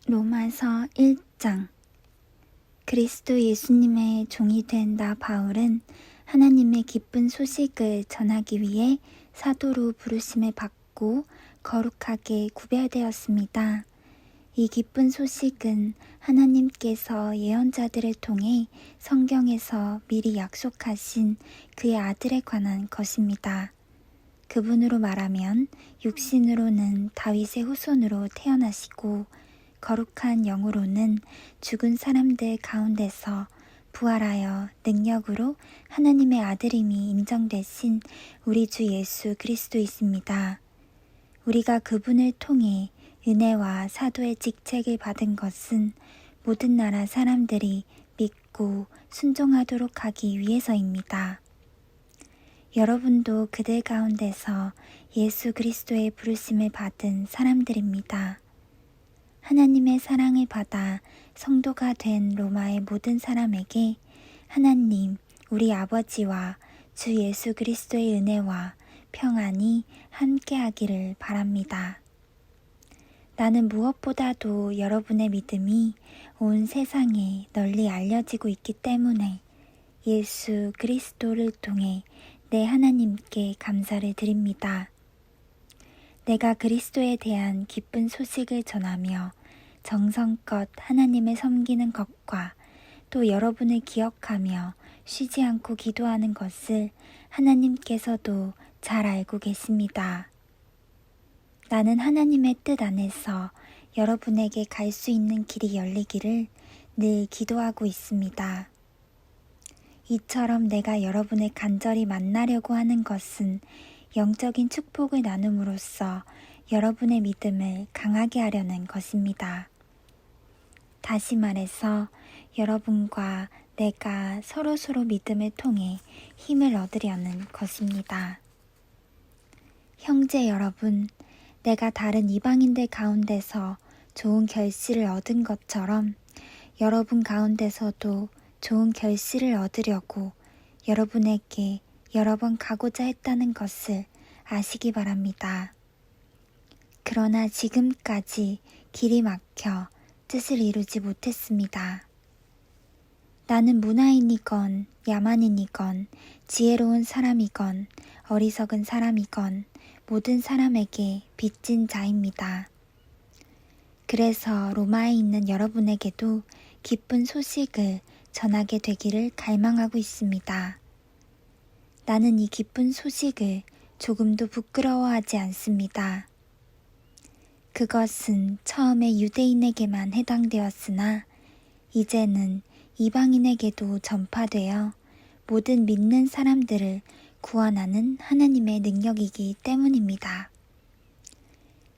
로마서 1장. 그리스도 예수님의 종이 된 나 바울은 하나님의 기쁜 소식을 전하기 위해 사도로 부르심을 받고 거룩하게 구별되었습니다. 이 기쁜 소식은 하나님께서 예언자들을 통해 성경에서 미리 약속하신 그의 아들에 관한 것입니다. 그분으로 말하면 육신으로는 다윗의 후손으로 태어나시고 거룩한 영으로는 죽은 사람들 가운데서 부활하여 능력으로 하나님의 아들임이 인정되신 우리 주 예수 그리스도이십니다. 우리가 그분을 통해 은혜와 사도의 직책을 받은 것은 모든 나라 사람들이 믿고 순종하도록 하기 위해서입니다. 여러분도 그들 가운데서 예수 그리스도의 부르심을 받은 사람들입니다. 하나님의 사랑을 받아 성도가 된 로마의 모든 사람에게 하나님 우리 아버지와 주 예수 그리스도의 은혜와 평안이 함께하기를 바랍니다. 나는 무엇보다도 여러분의 믿음이 온 세상에 널리 알려지고 있기 때문에 예수 그리스도를 통해 내 하나님께 감사를 드립니다. 내가 그리스도에 대한 기쁜 소식을 전하며 정성껏 하나님을 섬기는 것과 또 여러분을 기억하며 쉬지 않고 기도하는 것을 하나님께서도 잘 알고 계십니다. 나는 하나님의 뜻 안에서 여러분에게 갈 수 있는 길이 열리기를 늘 기도하고 있습니다. 이처럼 내가 여러분을 간절히 만나려고 하는 것은 영적인 축복을 나눔으로써 여러분의 믿음을 강하게 하려는 것입니다. 다시 말해서 여러분과 내가 서로서로 믿음을 통해 힘을 얻으려는 것입니다. 형제 여러분, 내가 다른 이방인들 가운데서 좋은 결실을 얻은 것처럼 여러분 가운데서도 좋은 결실을 얻으려고 여러분에게 여러 번 가고자 했다는 것을 아시기 바랍니다. 그러나 지금까지 길이 막혀 뜻을 이루지 못했습니다. 나는 문화인이건 야만인이건 지혜로운 사람이건 어리석은 사람이건 모든 사람에게 빚진 자입니다. 그래서 로마에 있는 여러분에게도 기쁜 소식을 전하게 되기를 갈망하고 있습니다. 나는 이 기쁜 소식을 조금도 부끄러워하지 않습니다. 그것은 처음에 유대인에게만 해당되었으나 이제는 이방인에게도 전파되어 모든 믿는 사람들을 구원하는 하나님의 능력이기 때문입니다.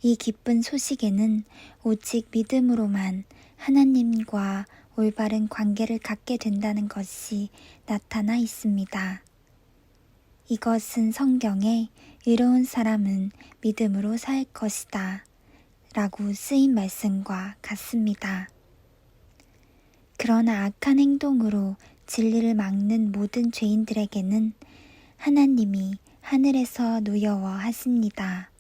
이 기쁜 소식에는 오직 믿음으로만 하나님과 올바른 관계를 갖게 된다는 것이 나타나 있습니다. 이것은 성경에 의로운 사람은 믿음으로 살 것이다 라고 쓰인 말씀과 같습니다. 그러나 악한 행동으로 진리를 막는 모든 죄인들에게는 하나님이 하늘에서 노여워 하십니다.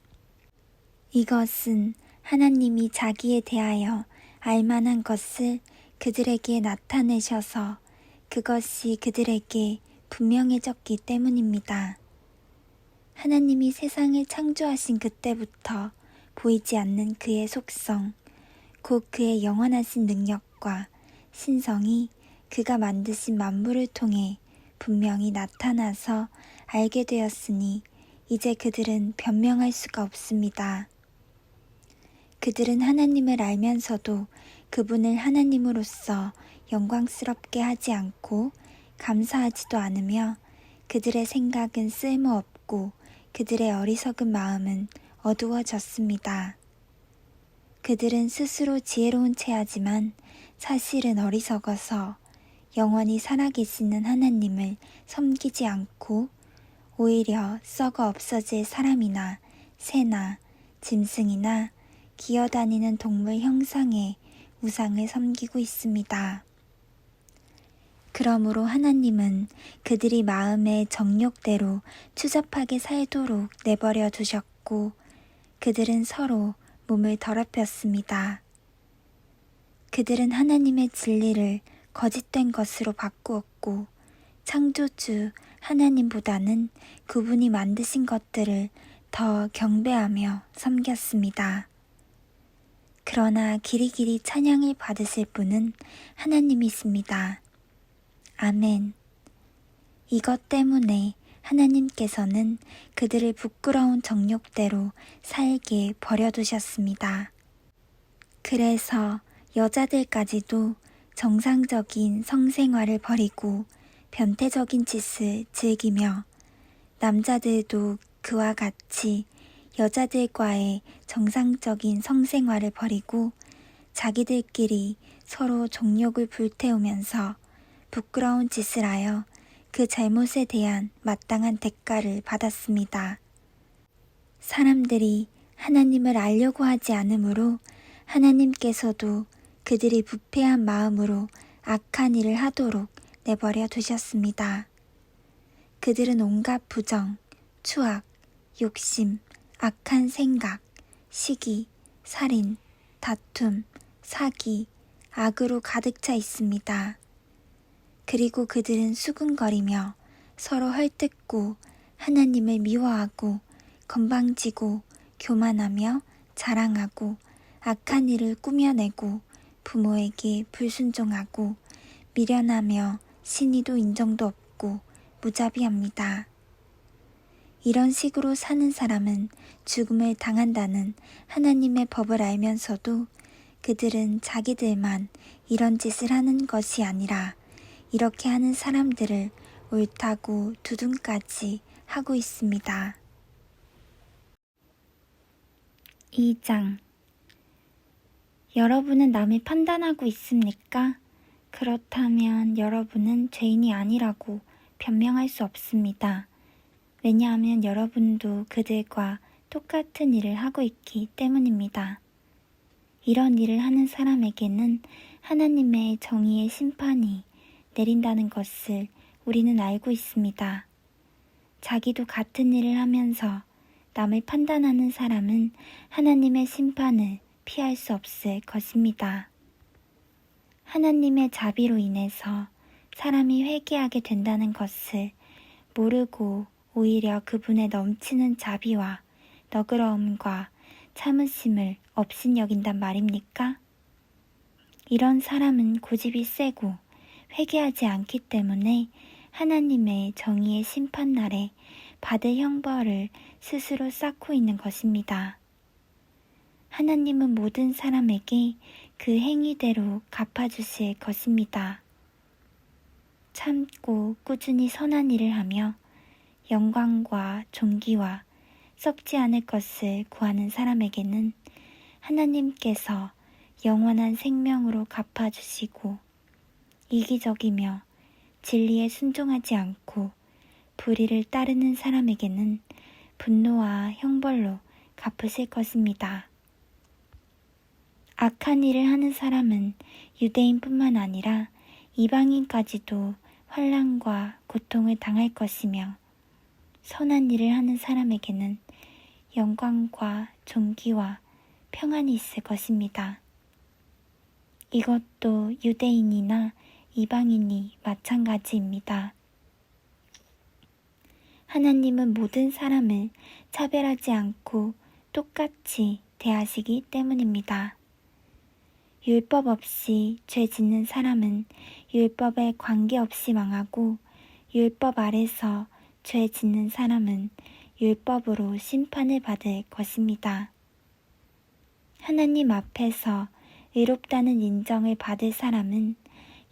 이것은 하나님이 자기에 대하여 알만한 것을 그들에게 나타내셔서 그것이 그들에게 분명해졌기 때문입니다. 하나님이 세상을 창조하신 그때부터 보이지 않는 그의 속성, 곧 그의 영원하신 능력과 신성이 그가 만드신 만물을 통해 분명히 나타나서 알게 되었으니 이제 그들은 변명할 수가 없습니다. 그들은 하나님을 알면서도 그분을 하나님으로서 영광스럽게 하지 않고 감사하지도 않으며 그들의 생각은 쓸모없고 그들의 어리석은 마음은 어두워졌습니다. 그들은 스스로 지혜로운 체하지만 사실은 어리석어서 영원히 살아계시는 하나님을 섬기지 않고 오히려 썩어 없어질 사람이나 새나 짐승이나 기어다니는 동물 형상의 우상을 섬기고 있습니다. 그러므로 하나님은 그들이 마음의 정욕대로 추잡하게 살도록 내버려 두셨고 그들은 서로 몸을 더럽혔습니다. 그들은 하나님의 진리를 거짓된 것으로 바꾸었고 창조주 하나님보다는 그분이 만드신 것들을 더 경배하며 섬겼습니다. 그러나 길이길이 찬양을 받으실 분은 하나님이십니다. 아멘. 이것 때문에 하나님께서는 그들을 부끄러운 정욕대로 살게 버려두셨습니다. 그래서 여자들까지도 정상적인 성생활을 버리고 변태적인 짓을 즐기며 남자들도 그와 같이 여자들과의 정상적인 성생활을 버리고 자기들끼리 서로 정욕을 불태우면서 부끄러운 짓을 하여 그 잘못에 대한 마땅한 대가를 받았습니다. 사람들이 하나님을 알려고 하지 않으므로 하나님께서도 그들이 부패한 마음으로 악한 일을 하도록 내버려 두셨습니다. 그들은 온갖 부정, 추악, 욕심, 악한 생각, 시기, 살인, 다툼, 사기, 악으로 가득 차 있습니다. 그리고 그들은 수군거리며 서로 헐뜯고 하나님을 미워하고 건방지고 교만하며 자랑하고 악한 일을 꾸며내고 부모에게 불순종하고 미련하며 신의도 인정도 없고 무자비합니다. 이런 식으로 사는 사람은 죽음을 당한다는 하나님의 법을 알면서도 그들은 자기들만 이런 짓을 하는 것이 아니라 이렇게 하는 사람들을 옳다고 두둔까지 하고 있습니다. 2장. 여러분은 남을 판단하고 있습니까? 그렇다면 여러분은 죄인이 아니라고 변명할 수 없습니다. 왜냐하면 여러분도 그들과 똑같은 일을 하고 있기 때문입니다. 이런 일을 하는 사람에게는 하나님의 정의의 심판이 내린다는 것을 우리는 알고 있습니다. 자기도 같은 일을 하면서 남을 판단하는 사람은 하나님의 심판을 피할 수 없을 것입니다. 하나님의 자비로 인해서 사람이 회개하게 된다는 것을 모르고 오히려 그분의 넘치는 자비와 너그러움과 참으심을 업신여긴단 말입니까? 이런 사람은 고집이 세고 회개하지 않기 때문에 하나님의 정의의 심판날에 받을 형벌을 스스로 쌓고 있는 것입니다. 하나님은 모든 사람에게 그 행위대로 갚아주실 것입니다. 참고 꾸준히 선한 일을 하며 영광과 존귀와 썩지 않을 것을 구하는 사람에게는 하나님께서 영원한 생명으로 갚아주시고 이기적이며 진리에 순종하지 않고 불의를 따르는 사람에게는 분노와 형벌로 갚으실 것입니다. 악한 일을 하는 사람은 유대인뿐만 아니라 이방인까지도 환난과 고통을 당할 것이며 선한 일을 하는 사람에게는 영광과 존귀와 평안이 있을 것입니다. 이것도 유대인이나 이방인이 마찬가지입니다. 하나님은 모든 사람을 차별하지 않고 똑같이 대하시기 때문입니다. 율법 없이 죄 짓는 사람은 율법에 관계없이 망하고 율법 아래서 죄 짓는 사람은 율법으로 심판을 받을 것입니다. 하나님 앞에서 의롭다는 인정을 받을 사람은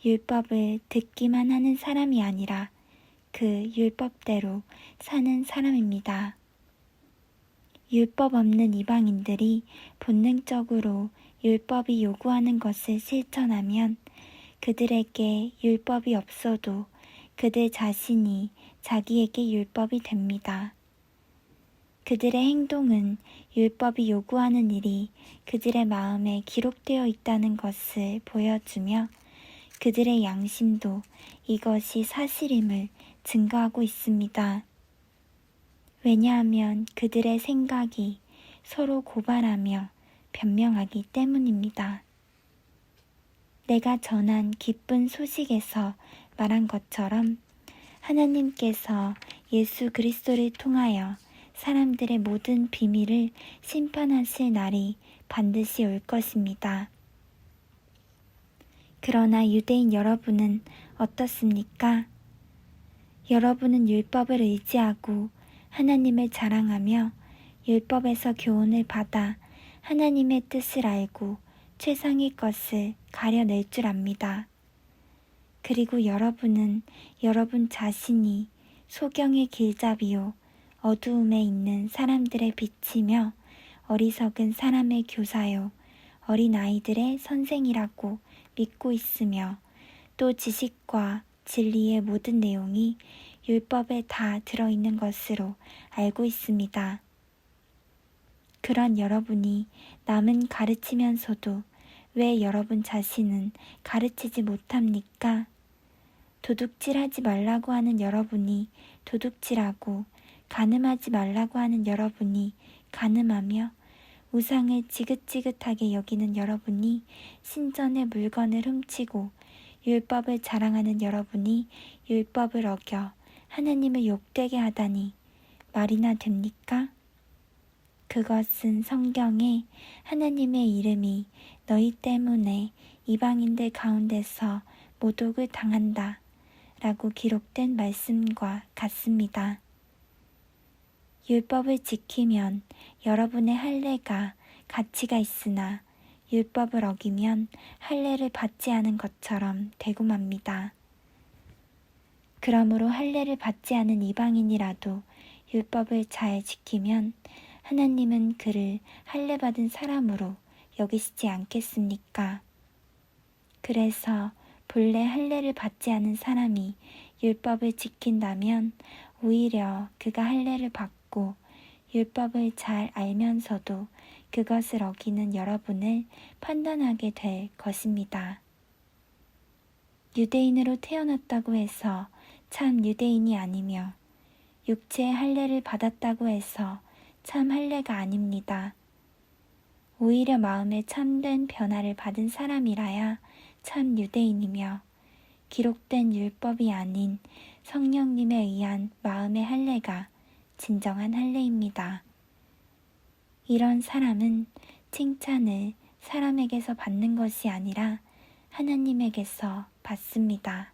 율법을 듣기만 하는 사람이 아니라 그 율법대로 사는 사람입니다. 율법 없는 이방인들이 본능적으로 율법이 요구하는 것을 실천하면 그들에게 율법이 없어도 그들 자신이 자기에게 율법이 됩니다. 그들의 행동은 율법이 요구하는 일이 그들의 마음에 기록되어 있다는 것을 보여주며 그들의 양심도 이것이 사실임을 증거하고 있습니다. 왜냐하면 그들의 생각이 서로 고발하며 변명하기 때문입니다. 내가 전한 기쁜 소식에서 말한 것처럼 하나님께서 예수 그리스도를 통하여 사람들의 모든 비밀을 심판하실 날이 반드시 올 것입니다. 그러나 유대인 여러분은 어떻습니까? 여러분은 율법을 의지하고 하나님을 자랑하며 율법에서 교훈을 받아 하나님의 뜻을 알고 최상의 것을 가려낼 줄 압니다. 그리고 여러분은 여러분 자신이 소경의 길잡이요 어두움에 있는 사람들의 빛이며 어리석은 사람의 교사요 어린아이들의 선생이라고 믿고 있으며 또 지식과 진리의 모든 내용이 율법에 다 들어있는 것으로 알고 있습니다. 그런 여러분이 남은 가르치면서도 왜 여러분 자신은 가르치지 못합니까? 도둑질하지 말라고 하는 여러분이 도둑질하고 간음하지 말라고 하는 여러분이 간음하며 우상을 지긋지긋하게 여기는 여러분이 신전의 물건을 훔치고 율법을 자랑하는 여러분이 율법을 어겨 하나님을 욕되게 하다니 말이나 됩니까? 그것은 성경에 하나님의 이름이 너희 때문에 이방인들 가운데서 모독을 당한다 라고 기록된 말씀과 같습니다. 율법을 지키면 여러분의 할례가 가치가 있으나 율법을 어기면 할례를 받지 않은 것처럼 되고 맙니다. 그러므로 할례를 받지 않은 이방인이라도 율법을 잘 지키면 하나님은 그를 할례 받은 사람으로 여기시지 않겠습니까? 그래서 본래 할례를 받지 않은 사람이 율법을 지킨다면 오히려 그가 할례를 받고 율법을 잘 알면서도 그것을 어기는 여러분을 판단하게 될 것입니다. 유대인으로 태어났다고 해서 참 유대인이 아니며 육체의 할례를 받았다고 해서 참 할례가 아닙니다. 오히려 마음에 참된 변화를 받은 사람이라야 참 유대인이며 기록된 율법이 아닌 성령님에 의한 마음의 할례가 진정한 할례입니다. 이런 사람은 칭찬을 사람에게서 받는 것이 아니라 하나님에게서 받습니다.